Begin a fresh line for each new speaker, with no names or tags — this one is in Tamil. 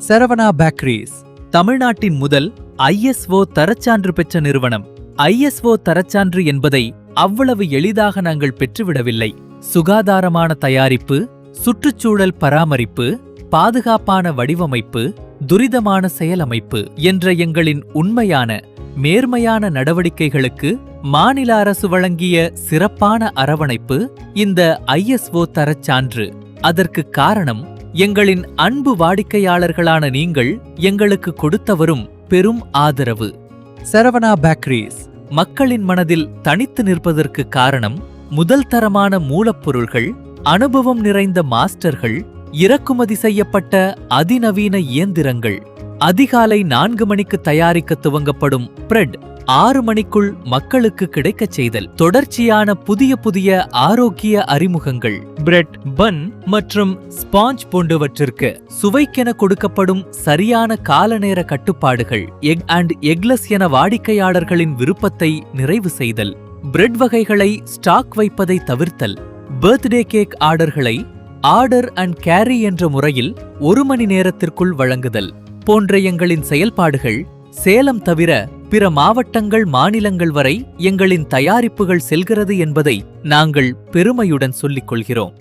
சரவணா பேக்கரிஸ் தமிழ்நாட்டின் முதல் ISO தரச்சான்று பெற்ற நிறுவனம். ISO தரச்சான்று என்பதை அவ்வளவு எளிதாக நாங்கள் பெற்றுவிடவில்லை. சுகாதாரமான தயாரிப்பு, சுற்றுச்சூழல் பராமரிப்பு, பாதுகாப்பான வடிவமைப்பு, துரிதமான செயலமைப்பு என்ற எங்களின் உண்மையான நேர்மையான நடவடிக்கைகளுக்கு மாநில அரசு வழங்கிய சிறப்பான அரவணைப்பு இந்த ISO தரச்சான்று. அதற்கு காரணம் எங்களின் அன்பு வாடிக்கையாளர்களான நீங்கள் எங்களுக்கு கொடுத்தவரும் பெரும் ஆதரவு. சரவணா பேக்கரிஸ் மக்களின் மனதில் தனித்து நிற்பதற்கு காரணம் முதல் தரமான மூலப்பொருள்கள், அனுபவம் நிறைந்த மாஸ்டர்கள், இறக்குமதி செய்யப்பட்ட அதிநவீன இயந்திரங்கள். அதிகாலை 4 மணிக்கு தயாரிக்க துவங்கப்படும் பிரெட் 6 மணிக்குள் மக்களுக்கு கிடைக்கச் செய்தல். தொடர்ச்சியான புதிய ஆரோக்கிய அறிமுகங்கள். பிரெட், பன் மற்றும் ஸ்பாஞ்ச் போன்றவற்றிற்கு சுவைக்கென கொடுக்கப்படும் சரியான காலநேர கட்டுப்பாடுகள். எக் அண்ட் எக்லெஸ் என வாடிக்கையாளர்களின் விருப்பத்தை நிறைவு செய்தல். பிரெட் வகைகளை ஸ்டாக் வைப்பதை தவிர்த்தல். பர்த்டே கேக் ஆர்டர்களை ஆர்டர் அண்ட் கேரி என்ற முறையில் 1 மணி நேரத்திற்குள் வழங்குதல் போன்ற எங்களின் செயல்பாடுகள் சேலம் தவிர பிற மாவட்டங்கள், மாநிலங்கள் வரை எங்களின் தயாரிப்புகள் செல்கிறது என்பதை நாங்கள் பெருமையுடன் சொல்லிக் கொள்கிறோம்.